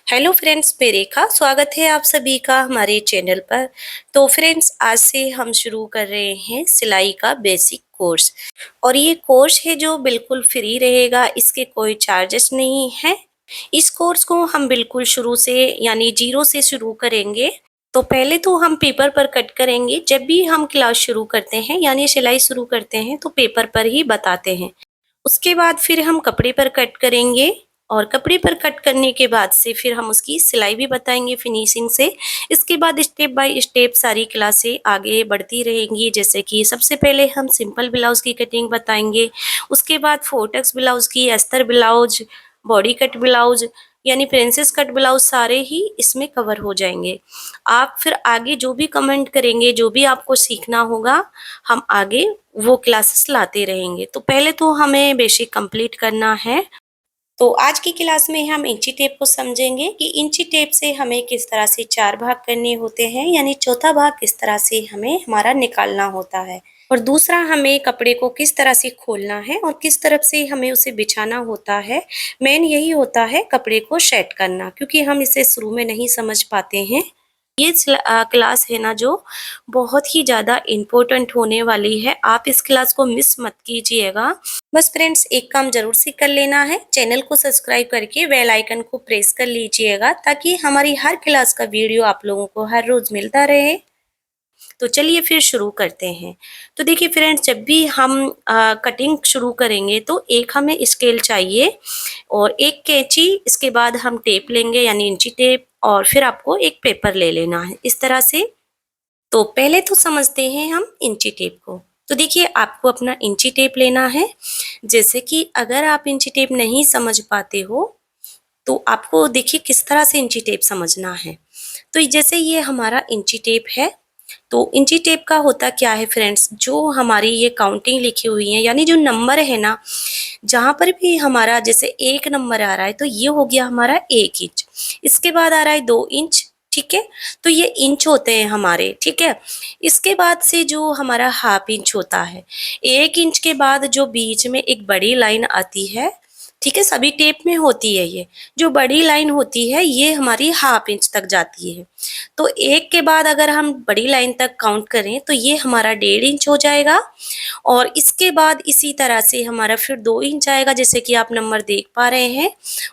Hello friends, मैं रेखा स्वागत है आप सभी का हमारे चैनल पर। तो फ्रेंड्स, आज से हम शुरू कर रहे हैं सिलाई का बेसिक कोर्स। और ये कोर्स है जो बिल्कुल फ्री रहेगा, इसके कोई चार्जेस नहीं है। इस कोर्स को हम बिल्कुल शुरू से यानी जीरो से शुरू करेंगे। तो पहले तो हम पेपर पर कट करेंगे। जब भी हम क्लास शुरू करते हैं यानी सिलाई शुरू करते हैं तो पेपर पर ही बताते हैं। उसके बाद फिर हम कपड़े पर कट करेंगे और कपड़े पर कट करने के बाद से फिर हम उसकी सिलाई भी बताएंगे फिनिशिंग से। इसके बाद स्टेप बाय स्टेप सारी क्लासें आगे बढ़ती रहेंगी। जैसे कि सबसे पहले हम सिंपल ब्लाउज की कटिंग बताएंगे, उसके बाद फोर्टक्स ब्लाउज की, अस्तर ब्लाउज, बॉडी कट ब्लाउज यानी प्रिंसेस कट ब्लाउज सारे ही इसमें कवर हो जाएंगे। आप फिर आगे जो भी कमेंट करेंगे, जो भी आपको सीखना होगा, हम आगे वो क्लासेस लाते रहेंगे। तो पहले तो हमें बेसिक कंप्लीट करना है। तो आज की क्लास में हम इंची टेप को समझेंगे कि इंची टेप से हमें किस तरह से 4 भाग करने होते हैं, यानी चौथा भाग किस तरह से हमें हमारा निकालना होता है। और दूसरा, हमें कपड़े को किस तरह से खोलना है और किस तरफ से हमें उसे बिछाना होता है। मेन यही होता है कपड़े को सेट करना, क्योंकि हम इसे शुरू में नहीं समझ पाते हैं। ये क्लास है ना, जो बहुत ही ज़्यादा इम्पोर्टेंट होने वाली है। आप इस क्लास को मिस मत कीजिएगा। बस फ्रेंड्स, एक काम जरूर से कर लेना है, चैनल को सब्सक्राइब करके बेल आइकन को प्रेस कर लीजिएगा, ताकि हमारी हर क्लास का वीडियो आप लोगों को हर रोज मिलता रहे। तो चलिए फिर शुरू करते हैं। तो देखिए फ्रेंड्स, जब भी हम कटिंग शुरू करेंगे तो एक हमें स्केल चाहिए और एक कैंची। इसके बाद हम टेप लेंगे यानी इंची टेप, और फिर आपको एक पेपर ले लेना है इस तरह से। तो पहले तो समझते हैं हम इंची टेप को। तो देखिए, आपको अपना इंची टेप लेना है। जैसे कि अगर आप इंची टेप नहीं समझ पाते हो तो आपको देखिए किस तरह से इंची टेप समझना है। तो जैसे ये हमारा इंची टेप है, तो इंची टेप का होता क्या है फ्रेंड्स, जो हमारी ये काउंटिंग लिखी हुई है यानी जो नंबर है ना, जहां पर भी हमारा जैसे 1 नंबर आ रहा है तो ये हो गया हमारा 1 इंच। इसके बाद आ रहा है 2 इंच, ठीक है, तो ये इंच होते हैं हमारे, ठीक है। इसके बाद से जो हमारा हाफ इंच होता है, 1 इंच के बाद जो बीच में एक बड़ी लाइन आती है, ठीक है, सभी टेप में होती है। ये जो बड़ी लाइन होती है ये हमारी हाफ इंच तक जाती है। तो 1 के बाद अगर हम बड़ी लाइन तक काउंट करें तो ये हमारा 1.5 इंच हो जाएगा। और इसके बाद इसी तरह से हमारा फिर 2 इंच आएगा, जैसे कि आप नंबर देख पा रहे हैं।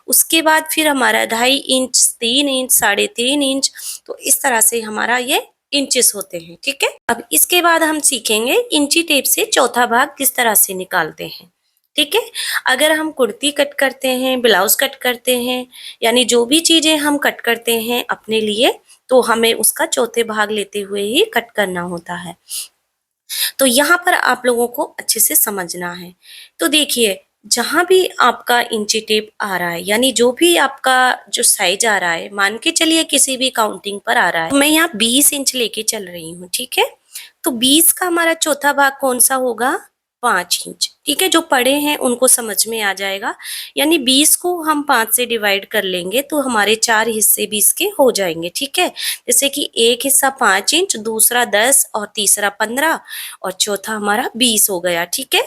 उसके बाद फिर हमारा 2.5 इंच, 3 इंच, 3.5 इंच। तो इस तरह से हमारा ये इंचेस होते हैं, ठीक है। अब इसके बाद हम सीखेंगे इंची टेप से चौथा भाग किस तरह से निकालते हैं, ठीक है। अगर हम कुर्ती कट करते हैं, ब्लाउज कट करते हैं, यानी जो भी चीजें हम कट करते हैं अपने लिए, तो हमें उसका चौथे भाग लेते हुए ही कट करना होता है। तो यहाँ पर आप लोगों को अच्छे से समझना है। तो देखिए, जहां भी आपका इंची टेप आ रहा है यानी जो भी आपका जो साइज आ रहा है, मान के चलिए किसी भी काउंटिंग पर आ रहा है, तो मैं यहाँ 20 इंच लेके चल रही हूँ, ठीक है। तो 20 का हमारा चौथा भाग कौन सा होगा? 5 इंच, ठीक है। जो पढ़े हैं उनको समझ में आ जाएगा। यानी 20 को हम 5 से डिवाइड कर लेंगे तो हमारे 4 हिस्से 20 के हो जाएंगे, ठीक है। जैसे कि एक हिस्सा 5 इंच, दूसरा 10 और तीसरा 15 और चौथा हमारा 20 हो गया, ठीक है।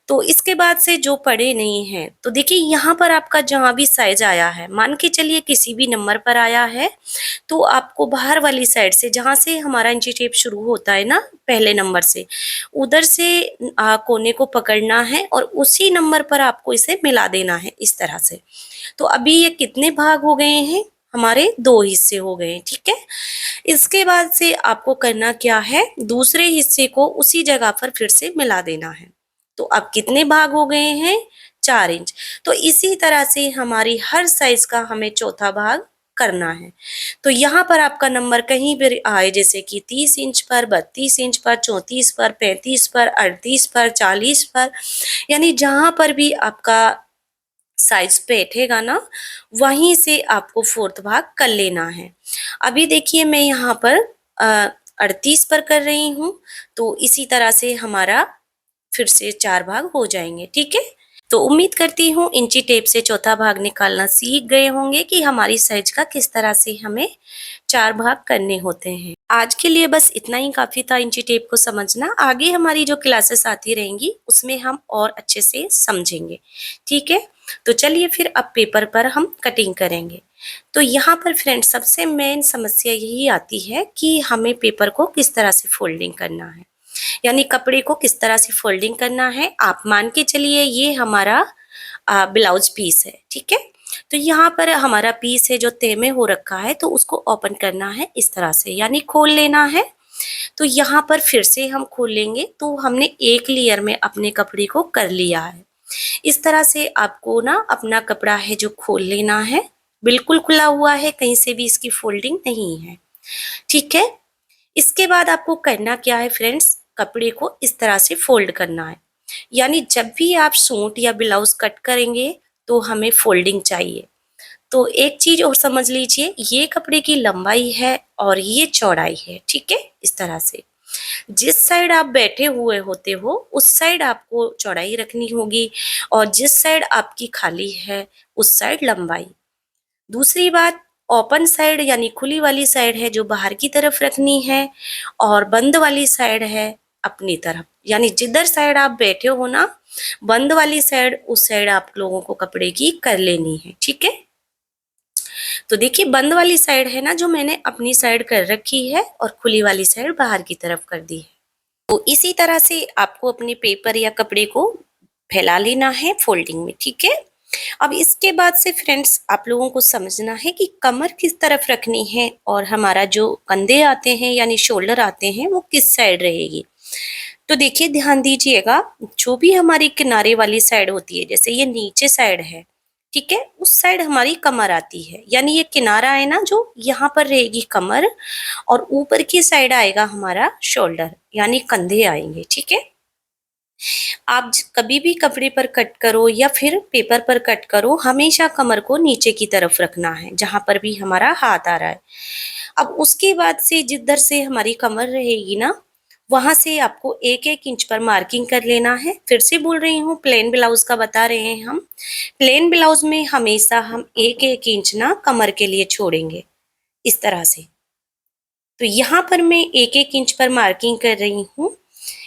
तो इसके बाद से जो पढ़े नहीं है, तो देखिए यहाँ पर आपका जहां भी साइज आया है, मान के चलिए किसी भी नंबर पर आया है, तो आपको बाहर वाली साइड से, जहां से हमारा इंची टेप शुरू होता है ना पहले नंबर से, उधर से कोने को पकड़ना है और उसी नंबर पर आपको इसे मिला देना है इस तरह से। तो अभी ये कितने भाग हो गए हैं? हमारे 2 हिस्से हो गए, ठीक है। इसके बाद से आपको करना क्या है, दूसरे हिस्से को उसी जगह पर फिर से मिला देना है। तो अब कितने भाग हो गए हैं? 4 इंच। तो इसी तरह से हमारी हर साइज का हमें चौथा भाग करना है। तो यहाँ पर आपका नंबर कहीं भी आए, जैसे कि 30 इंच पर, 32 इंच पर, 34 पर, 35 पर, 38 पर, 40 पर, यानी जहां पर भी आपका साइज बैठेगा ना, वहीं से आपको फोर्थ भाग कर लेना है। अभी देखिए मैं यहाँ पर 38 पर कर रही हूँ, तो इसी तरह से हमारा फिर से 4 भाग हो जाएंगे, ठीक है। तो उम्मीद करती हूँ इंची टेप से चौथा भाग निकालना सीख गए होंगे कि हमारी साइज का किस तरह से हमें 4 भाग करने होते हैं। आज के लिए बस इतना ही काफी था इंची टेप को समझना। आगे हमारी जो क्लासेस आती रहेंगी उसमें हम और अच्छे से समझेंगे, ठीक है। तो चलिए फिर अब पेपर पर हम कटिंग करेंगे। तो यहाँ पर फ्रेंड्स सबसे मेन समस्या यही आती है कि हमें पेपर को किस तरह से फोल्डिंग करना है, यानी कपड़े को किस तरह से फोल्डिंग करना है। आप मान के चलिए ये हमारा ब्लाउज पीस है, ठीक है। तो यहाँ पर हमारा पीस है जो तय में हो रखा है, तो उसको ओपन करना है इस तरह से, यानी खोल लेना है। तो यहाँ पर फिर से हम खोल लेंगे, तो हमने एक लेयर में अपने कपड़े को कर लिया है। इस तरह से आपको ना अपना कपड़ा है जो खोल लेना है, बिल्कुल खुला हुआ है, कहीं से भी इसकी फोल्डिंग नहीं है, ठीक है। इसके बाद आपको करना क्या है फ्रेंड्स, कपड़े को इस तरह से फोल्ड करना है, यानी जब भी आप सूट या ब्लाउज कट करेंगे तो हमें फोल्डिंग चाहिए। तो एक चीज और समझ लीजिए, ये कपड़े की लंबाई है और ये चौड़ाई है, ठीक है। इस तरह से जिस साइड आप बैठे हुए होते हो उस साइड आपको चौड़ाई रखनी होगी, और जिस साइड आपकी खाली है उस साइड लंबाई। दूसरी बात, ओपन साइड यानी खुली वाली साइड है जो बाहर की तरफ रखनी है, और बंद वाली साइड है अपनी तरफ, यानी जिधर साइड आप बैठे हो ना, बंद वाली साइड उस साइड आप लोगों को कपड़े की कर लेनी है, ठीक है। तो देखिए बंद वाली साइड है ना जो मैंने अपनी साइड कर रखी है, और खुली वाली साइड बाहर की तरफ कर दी है। तो इसी तरह से आपको अपने पेपर या कपड़े को फैला लेना है फोल्डिंग में, ठीक है। अब इसके बाद से फ्रेंड्स आप लोगों को समझना है कि कमर किस तरफ रखनी है, और हमारा जो कंधे आते हैं यानी शोल्डर आते हैं वो किस साइड रहेगी। तो देखिए ध्यान दीजिएगा, जो भी हमारी किनारे वाली साइड होती है, जैसे ये नीचे साइड है, ठीक है, उस साइड हमारी कमर आती है, यानी ये किनारा है ना जो यहाँ पर रहेगी कमर, और ऊपर की साइड आएगा हमारा शोल्डर यानी कंधे आएंगे, ठीक है। आप कभी भी कपड़े पर कट करो या फिर पेपर पर कट करो, हमेशा कमर को नीचे की तरफ रखना है जहां पर भी हमारा हाथ आ रहा है। अब उसके बाद से जिधर से हमारी कमर रहेगी ना, वहां से आपको एक एक इंच पर मार्किंग कर लेना है। फिर से बोल रही हूँ, प्लेन ब्लाउज का बता रहे हैं हम। प्लेन ब्लाउज में हमेशा हम एक एक इंच ना कमर के लिए छोड़ेंगे, इस तरह से। तो यहाँ पर मैं एक एक इंच पर मार्किंग कर रही हूँ।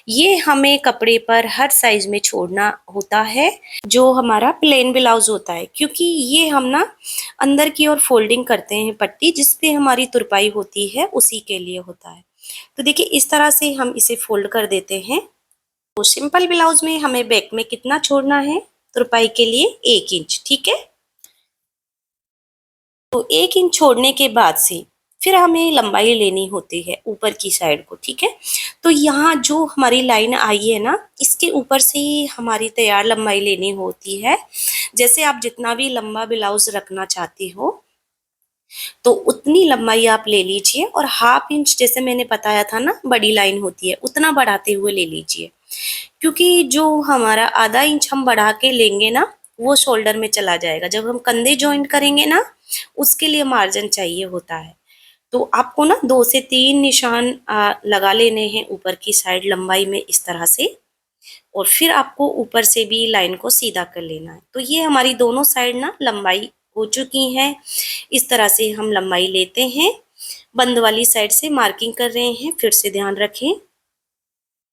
ये हमें कपड़े पर हर साइज में छोड़ना होता है जो हमारा प्लेन ब्लाउज होता है, क्योंकि ये हम ना अंदर की ओर फोल्डिंग करते हैं, पट्टी जिस पे हमारी तुरपाई होती है उसी के लिए होता है। तो देखिए इस तरह से हम इसे फोल्ड कर देते हैं। तो सिंपल ब्लाउज में हमें बैक में कितना छोड़ना है, तुरपाई के लिए 1 इंच, ठीक है। तो 1 इंच छोड़ने के बाद से फिर हमें लंबाई लेनी होती है ऊपर की साइड को, ठीक है। तो यहाँ जो हमारी लाइन आई है ना, इसके ऊपर से ही हमारी तैयार लंबाई लेनी होती है। जैसे आप जितना भी लंबा ब्लाउज रखना चाहती हो तो उतनी लंबाई आप ले लीजिए, और 1/2 इंच जैसे मैंने बताया था ना बड़ी लाइन होती है, उतना बढ़ाते हुए ले लीजिए, क्योंकि जो हमारा आधा इंच हम बढ़ा के लेंगे ना वो शोल्डर में चला जाएगा। जब हम कंधे ज्वाइंट करेंगे ना उसके लिए मार्जिन चाहिए होता है। तो आपको ना 2 से 3 निशान लगा लेने हैं ऊपर की साइड लंबाई में इस तरह से, और फिर आपको ऊपर से भी लाइन को सीधा कर लेना है। तो ये हमारी दोनों साइड ना लंबाई हो चुकी है। इस तरह से हम लंबाई लेते हैं, बंद वाली साइड से मार्किंग कर रहे हैं, फिर से ध्यान रखें।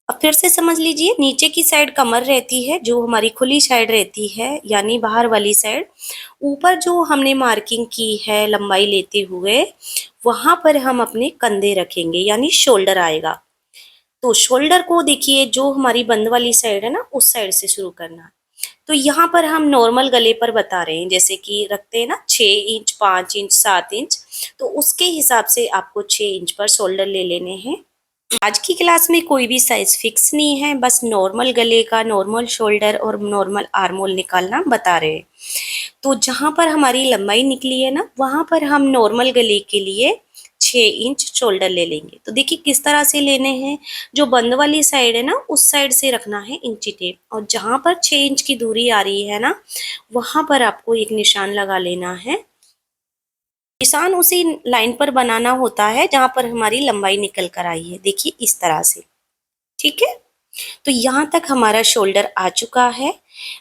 अब फिर से समझ लीजिए, नीचे की साइड कमर रहती है जो हमारी खुली साइड रहती है यानी बाहर वाली साइड। ऊपर जो हमने मार्किंग की है लंबाई लेते हुए, वहां पर हम अपने कंधे रखेंगे यानी शोल्डर आएगा। तो शोल्डर को देखिए जो हमारी बंद वाली साइड है ना उस साइड से शुरू करना है। तो यहाँ पर हम नॉर्मल गले पर बता रहे हैं, जैसे कि रखते हैं ना 6 इंच, 5 इंच, 7 इंच, तो उसके हिसाब से आपको 6 इंच पर शोल्डर ले लेने हैं। आज की क्लास में कोई भी साइज फिक्स नहीं है, बस नॉर्मल गले का, नॉर्मल शोल्डर और नॉर्मल आर्म होल निकालना बता रहे हैं। तो जहां पर हमारी लंबाई निकली है ना, वहां पर हम नॉर्मल गले के लिए 6 इंच शोल्डर ले लेंगे। तो देखिए किस तरह से लेने हैं, जो बंद वाली साइड है ना उस साइड से रखना है इंची टेप, और जहां पर 6 इंच की दूरी आ रही है ना वहां पर आपको एक निशान लगा लेना है। निशान उसी लाइन पर बनाना होता है जहां पर हमारी लंबाई निकल कर आई है, देखिए इस तरह से, ठीक है। तो यहाँ तक हमारा शोल्डर आ चुका है।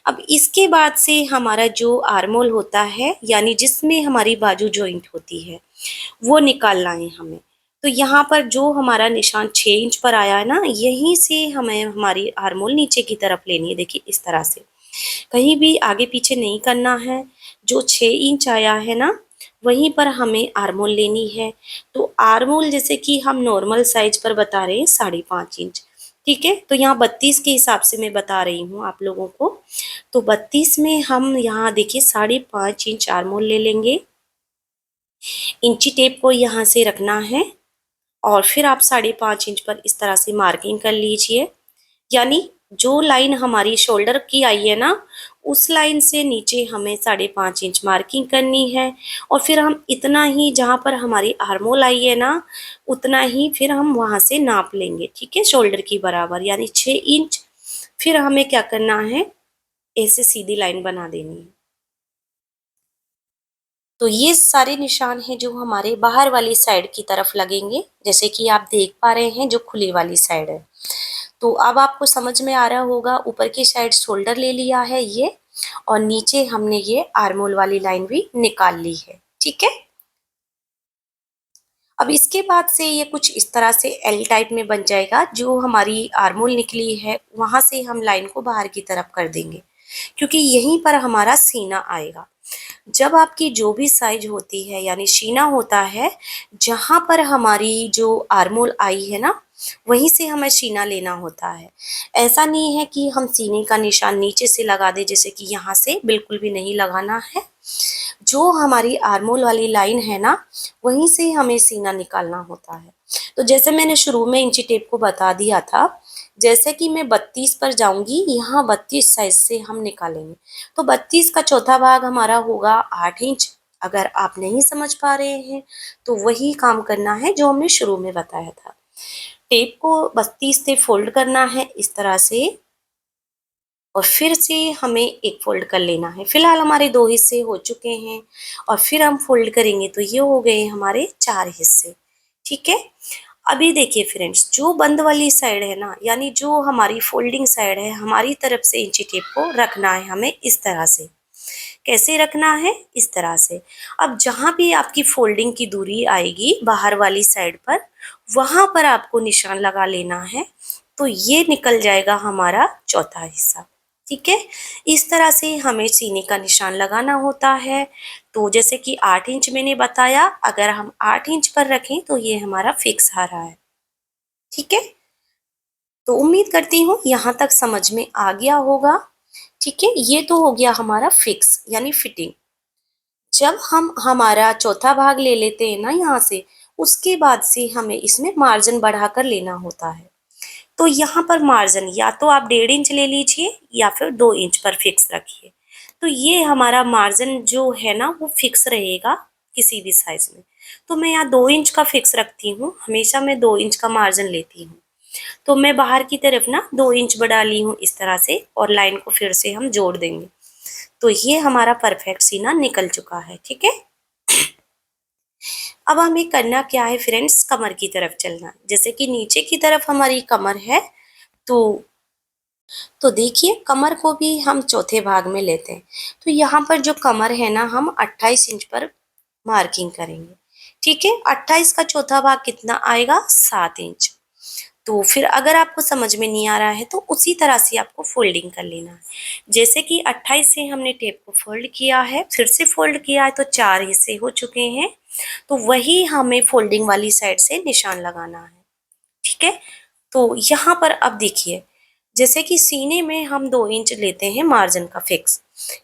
अब इसके बाद से हमारा जो आर्मोल होता है यानी जिसमें हमारी बाजू जॉइंट होती है वो निकालना है हमें। तो यहाँ पर जो हमारा निशान 6 इंच पर आया है ना, यहीं से हमें हमारी आर्मोल नीचे की तरफ लेनी है, देखिए इस तरह से, कहीं भी आगे पीछे नहीं करना है। जो 6 इंच आया है ना वहीं पर हमें आर्मोल लेनी है। तो आर्मोल जैसे कि हम नॉर्मल साइज पर बता रहे हैं 5.5 इंच, ठीक है। तो यहाँ 32 के हिसाब से मैं बता रही हूँ आप लोगों को। तो 32 में हम यहाँ देखिए 5.5 इंच आर्मोल ले लेंगे। इंची टेप को यहाँ से रखना है और फिर आप 5.5 इंच पर इस तरह से मार्किंग कर लीजिए। यानी जो लाइन हमारी शोल्डर की आई है ना, उस लाइन से नीचे हमें 5.5 इंच मार्किंग करनी है। और फिर हम इतना ही जहाँ पर हमारी आर्मोल आई है ना, उतना ही फिर हम वहाँ से नाप लेंगे, ठीक है, शोल्डर की बराबर यानी 6 इंच। फिर हमें क्या करना है, ऐसे सीधी लाइन बना देनी है। तो ये सारे निशान हैं जो हमारे बाहर वाली साइड की तरफ लगेंगे, जैसे कि आप देख पा रहे हैं जो खुली वाली साइड है। तो अब आपको समझ में आ रहा होगा, ऊपर की साइड शोल्डर ले लिया है ये, और नीचे हमने ये आर्मोल वाली लाइन भी निकाल ली है, ठीक है। अब इसके बाद से ये कुछ इस तरह से एल टाइप में बन जाएगा। जो हमारी आर्मोल निकली है वहां से हम लाइन को बाहर की तरफ कर देंगे, क्योंकि यहीं पर हमारा सीना आएगा। जब आपकी जो भी साइज होती है यानी सीना होता है, जहां पर हमारी जो आर्मोल आई है ना, वहीं से हमें सीना लेना होता है। ऐसा नहीं है कि हम सीने का निशान नीचे से लगा दे, जैसे कि यहाँ से बिल्कुल भी नहीं लगाना है। जो हमारी आर्मोल वाली लाइन है ना, वहीं से हमें सीना निकालना होता है। तो जैसे मैंने शुरू में इंची टेप को बता दिया था, जैसे कि मैं 32 पर जाऊंगी, यहाँ 32 साइज से हम निकालेंगे। तो 32 का चौथा भाग हमारा होगा 8 इंच। अगर आप नहीं समझ पा रहे हैं तो वही काम करना है जो हमने शुरू में बताया था। टेप को 32 से फोल्ड करना है इस तरह से, और फिर से हमें एक फोल्ड कर लेना है। फिलहाल हमारे 2 हिस्से हो चुके हैं, और फिर हम फोल्ड करेंगे तो ये हो गए हमारे 4 हिस्से, ठीक है। अभी देखिए फ्रेंड्स, जो बंद वाली साइड है ना, यानी जो हमारी फोल्डिंग साइड है, हमारी तरफ से इंची टेप को रखना है हमें इस तरह से। कैसे रखना है, इस तरह से। अब जहां भी आपकी फोल्डिंग की दूरी आएगी बाहर वाली साइड पर, वहां पर आपको निशान लगा लेना है। तो ये निकल जाएगा हमारा चौथा हिस्सा, ठीक है। इस तरह से हमें सीने का निशान लगाना होता है। तो जैसे कि 8 इंच मैंने बताया, अगर हम 8 इंच पर रखें तो ये हमारा फिक्स आ रहा है, ठीक है। तो उम्मीद करती हूँ यहाँ तक समझ में आ गया होगा, ठीक है। ये तो हो गया हमारा फिक्स यानी फिटिंग। जब हम हमारा चौथा भाग ले लेते हैं ना यहाँ से, उसके बाद से हमें इसमें मार्जिन बढ़ाकर लेना होता है। तो यहाँ पर मार्जिन या तो आप 1.5 इंच ले लीजिए या फिर 2 इंच पर फिक्स रखिए। तो ये हमारा मार्जिन जो है ना, वो फिक्स रहेगा किसी भी साइज में। तो मैं यहाँ 2 इंच का फिक्स रखती हूँ, हमेशा मैं 2 इंच का मार्जिन लेती हूँ। तो मैं बाहर की तरफ ना 2 इंच बढ़ा ली हूँ इस तरह से, और लाइन को फिर से हम जोड़ देंगे। तो ये हमारा परफेक्ट सीना निकल चुका है, ठीक है। अब हमें करना क्या है फ्रेंड्स, कमर की तरफ चलना है। जैसे कि नीचे की तरफ हमारी कमर है, तो देखिए कमर को भी हम चौथे भाग में लेते हैं। तो यहाँ पर जो कमर है ना, हम 28 इंच पर मार्किंग करेंगे, ठीक है। 28 का चौथा भाग कितना आएगा, 7 इंच। तो फिर अगर आपको समझ में नहीं आ रहा है तो उसी तरह से आपको फोल्डिंग कर लेना है। जैसे कि 28 से हमने टेप को फोल्ड किया है, फिर से फोल्ड किया है, तो 4 हिस्से हो चुके हैं। तो वही हमें फोल्डिंग वाली साइड से निशान लगाना है, ठीक है। तो यहाँ पर अब देखिए, जैसे कि सीने में हम 2 इंच लेते हैं मार्जिन का फिक्स,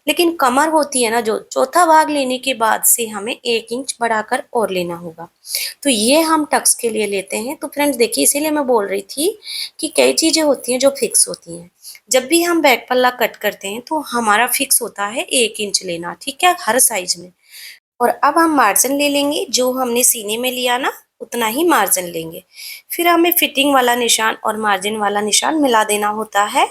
लेकिन कमर होती है ना, जो चौथा भाग लेने के बाद से हमें 1 इंच बढ़ाकर और लेना होगा। तो ये हम टक्स के लिए लेते हैं। तो फ्रेंड्स देखिए, इसीलिए मैं बोल रही थी कि कई चीजें होती हैं जो फिक्स होती हैं। जब भी हम बैक पल्ला कट करते हैं तो हमारा फिक्स होता है 1 इंच लेना, ठीक है, हर साइज में। और अब हम मार्जिन ले लेंगे, जो हमने सीने में लिया ना, उतना ही मार्जिन लेंगे। फिर हमें फिटिंग वाला निशान और मार्जिन वाला निशान मिला देना होता है।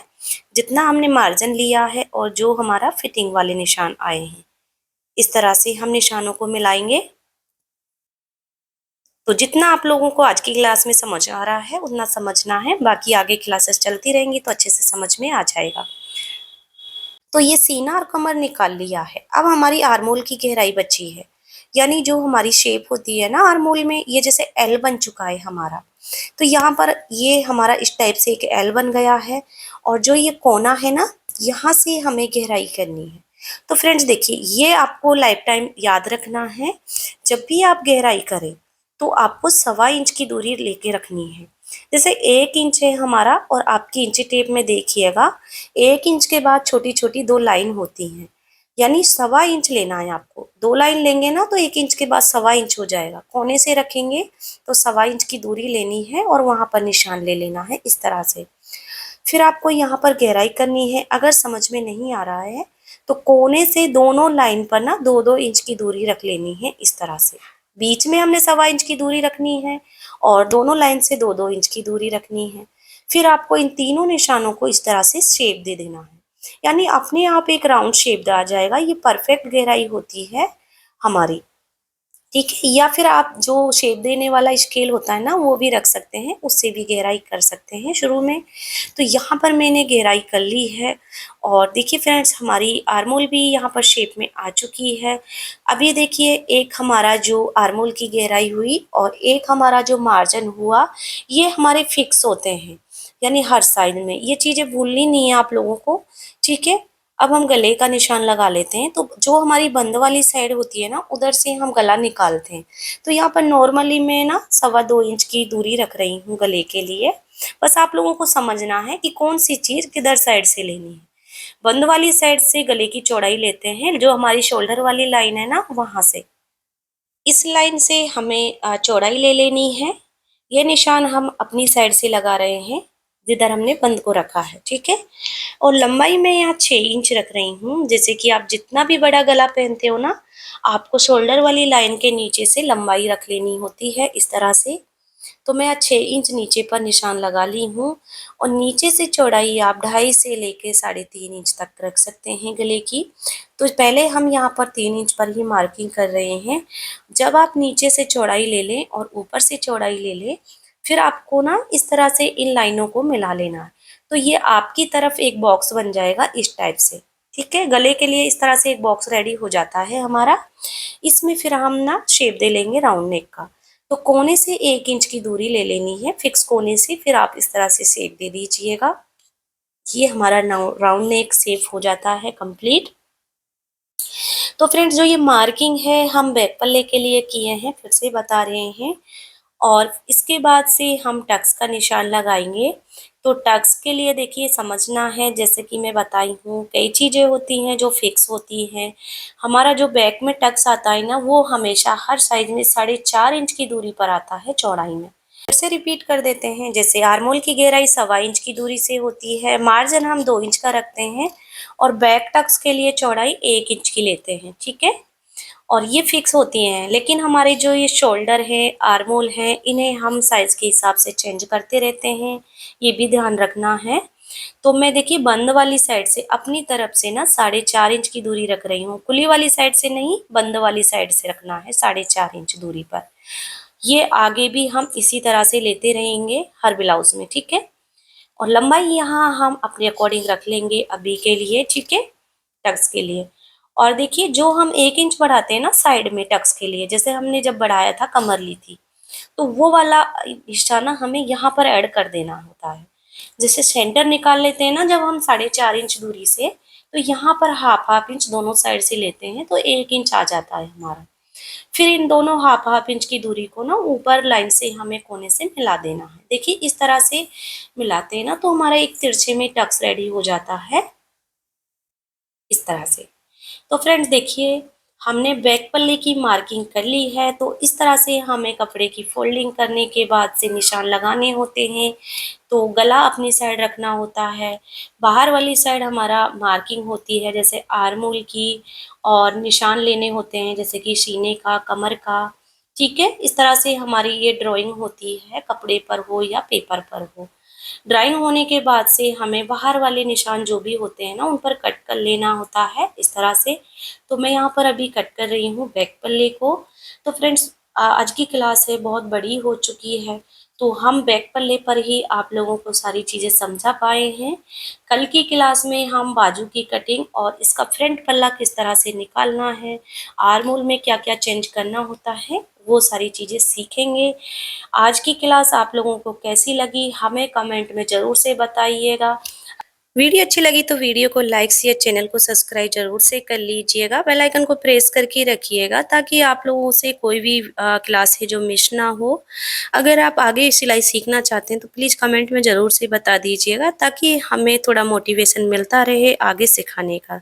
जितना हमने मार्जिन लिया है और जो हमारा फिटिंग वाले निशान आए हैं, इस तरह से हम निशानों को मिलाएंगे। तो जितना आप लोगों को आज की क्लास में समझ आ रहा है उतना समझना है, बाकी आगे क्लासेस चलती रहेंगी तो अच्छे से समझ में आ जाएगा। तो ये सीना और कमर निकाल लिया है। अब हमारी आर्मोल की गहराई बची है, यानी जो हमारी शेप होती है ना आर्मोल में, ये जैसे एल बन चुका है हमारा। तो यहाँ पर ये हमारा इस टाइप से एक एल बन गया है, और जो ये कोना है ना, यहाँ से हमें गहराई करनी है। तो फ्रेंड्स देखिए, ये आपको लाइफ टाइम याद रखना है। जब भी आप गहराई करें तो आपको 1.25 इंच की दूरी लेके रखनी है। जैसे 1 इंच है हमारा और आपकी इंची टेप में देखिएगा 1 इंच के बाद छोटी छोटी 2 लाइन होती हैं, यानी 1.25 इंच लेना है आपको। 2 लाइन लेंगे ना तो 1 इंच के बाद 1.25 इंच हो जाएगा। कोने से रखेंगे तो 1.25 इंच की दूरी लेनी है और वहां पर निशान ले लेना है इस तरह से। फिर आपको यहाँ पर गहराई करनी है। अगर समझ में नहीं आ रहा है तो कोने से दोनों लाइन पर ना 2-2 इंच की दूरी रख लेनी है इस तरह से। बीच में हमने 1.25 इंच की दूरी रखनी है और दोनों लाइन से 2-2 इंच की दूरी रखनी है। फिर आपको इन तीनों निशानों को इस तरह से शेप दे देना है, यानी अपने आप एक राउंड शेप आ जाएगा। ये परफेक्ट गहराई होती है हमारी, ठीक है। या फिर आप जो शेप देने वाला स्केल होता है ना वो भी रख सकते हैं, उससे भी गहराई कर सकते हैं शुरू में। तो यहाँ पर मैंने गहराई कर ली है और देखिए फ्रेंड्स, हमारी आर्मोल भी यहाँ पर शेप में आ चुकी है। अब ये देखिए, एक हमारा जो आर्मोल की गहराई हुई और एक हमारा जो मार्जिन हुआ, ये हमारे फिक्स होते हैं, यानी हर साइड में। ये चीज़ें भूलनी नहीं है आप लोगों को, ठीक है। अब हम गले का निशान लगा लेते हैं। तो जो हमारी बंद वाली साइड होती है ना, उधर से हम गला निकालते हैं। तो यहाँ पर नॉर्मली मैं ना 2.25 इंच की दूरी रख रही हूँ गले के लिए। बस आप लोगों को समझना है कि कौन सी चीज़ किधर साइड से लेनी है। बंद वाली साइड से गले की चौड़ाई लेते हैं, जो हमारी शोल्डर वाली लाइन है ना वहां से। इस लाइन से हमें चौड़ाई ले लेनी है। ये निशान हम अपनी साइड से लगा रहे हैं जिधर हमने बंद को रखा है, ठीक है। और लंबाई में यहाँ 6 इंच रख रही हूँ। जैसे कि आप जितना भी बड़ा गला पहनते हो ना, आपको शोल्डर वाली लाइन के नीचे से लंबाई रख लेनी होती है इस तरह से। तो मैं 6 इंच नीचे पर निशान लगा ली हूँ और नीचे से चौड़ाई आप 2.5 से लेके 3.5 इंच तक रख सकते हैं गले की। तो पहले हम यहाँ पर 3 इंच पर ही मार्किंग कर रहे हैं। जब आप नीचे से चौड़ाई ले लें और ऊपर से चौड़ाई ले लें, फिर आपको ना इस तरह से इन लाइनों को मिला लेना है। तो ये आपकी तरफ एक बॉक्स बन जाएगा इस टाइप से, ठीक है। गले के लिए इस तरह से एक बॉक्स रेडी हो जाता है हमारा। इसमें फिर हम ना शेप दे लेंगे राउंड नेक का। तो कोने से 1 इंच की दूरी ले लेनी है फिक्स कोने से, फिर आप इस तरह से शेप दे दीजिएगा। ये हमारा राउंड नेक शेप हो जाता है कंप्लीट। तो फ्रेंड्स, जो ये मार्किंग है हम बैक पल्ले के लिए किए हैं, फिर से बता रहे हैं। और इसके बाद से हम टक्स का निशान लगाएंगे। तो टक्स के लिए देखिए समझना है, जैसे कि मैं बताई हूँ, कई चीज़ें होती हैं जो फिक्स होती हैं। हमारा जो बैक में टक्स आता है ना, वो हमेशा हर साइड में 4.5 इंच की दूरी पर आता है चौड़ाई में। फिर से रिपीट कर देते हैं। जैसे आर्मोल की गहराई 1.25 इंच की दूरी से होती है, मार्जिन हम 2 इंच का रखते हैं और बैक टक्स के लिए चौड़ाई 1 इंच की लेते हैं, ठीक है। और ये फिक्स होती हैं, लेकिन हमारे जो ये शोल्डर है, आर्मोल है, इन्हें हम साइज के हिसाब से चेंज करते रहते हैं, ये भी ध्यान रखना है। तो मैं देखिए बंद वाली साइड से अपनी तरफ से ना 4.5 इंच की दूरी रख रही हूँ। खुली वाली साइड से नहीं, बंद वाली साइड से रखना है 4.5 इंच दूरी पर। ये आगे भी हम इसी तरह से लेते रहेंगे हर ब्लाउज में, ठीक है। और लंबाई यहाँ हम अपने अकॉर्डिंग रख लेंगे अभी के लिए, ठीक है, टक्स के लिए। और देखिए, जो हम 1 इंच बढ़ाते हैं ना साइड में टक्स के लिए, जैसे हमने जब बढ़ाया था कमर ली थी, तो वो वाला हिस्सा ना हमें यहाँ पर ऐड कर देना होता है। जैसे सेंटर निकाल लेते हैं ना जब हम 4.5 इंच दूरी से, तो यहाँ पर हाफ हाफ इंच दोनों साइड से लेते हैं तो 1 इंच आ जाता है हमारा। फिर इन दोनों हाफ हाफ इंच की दूरी को ना ऊपर लाइन से हमें कोने से मिला देना है। देखिए इस तरह से मिलाते हैं ना तो हमारा एक तिरछे में टक्स रेडी हो जाता है इस तरह से। तो फ्रेंड्स देखिए, हमने बैक पल्ले की मार्किंग कर ली है। तो इस तरह से हमें कपड़े की फोल्डिंग करने के बाद से निशान लगाने होते हैं। तो गला अपनी साइड रखना होता है, बाहर वाली साइड हमारा मार्किंग होती है जैसे आर्मोल की, और निशान लेने होते हैं जैसे कि सीने का, कमर का, ठीक है। इस तरह से हमारी ये ड्राइंग होती है, कपड़े पर हो या पेपर पर हो। ड्राइंग होने के बाद से हमें बाहर वाले निशान जो भी होते हैं ना उन पर कट कर लेना होता है इस तरह से। तो मैं यहाँ पर अभी कट कर रही हूँ बैक पल्ले को। तो फ्रेंड्स, आज की क्लास है बहुत बड़ी हो चुकी है, तो हम बैक पल्ले पर ही आप लोगों को सारी चीज़ें समझा पाए हैं। कल की क्लास में हम बाजू की कटिंग और इसका फ्रंट पल्ला किस तरह से निकालना है, आर्मोल में क्या क्या चेंज करना होता है, वो सारी चीज़ें सीखेंगे। आज की क्लास आप लोगों को कैसी लगी हमें कमेंट में ज़रूर से बताइएगा। वीडियो अच्छी लगी तो वीडियो को लाइक शेयर चैनल को सब्सक्राइब जरूर से कर लीजिएगा। बेल आइकन को प्रेस करके रखिएगा ताकि आप लोगों से कोई भी क्लास है जो मिस ना हो। अगर आप आगे सिलाई सीखना चाहते हैं तो प्लीज़ कमेंट में ज़रूर से बता दीजिएगा ताकि हमें थोड़ा मोटिवेशन मिलता रहे आगे सिखाने का।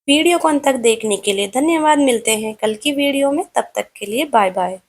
वीडियो को अंत तक देखने के लिए धन्यवाद। मिलते हैं कल की वीडियो में, तब तक के लिए बाय बाय।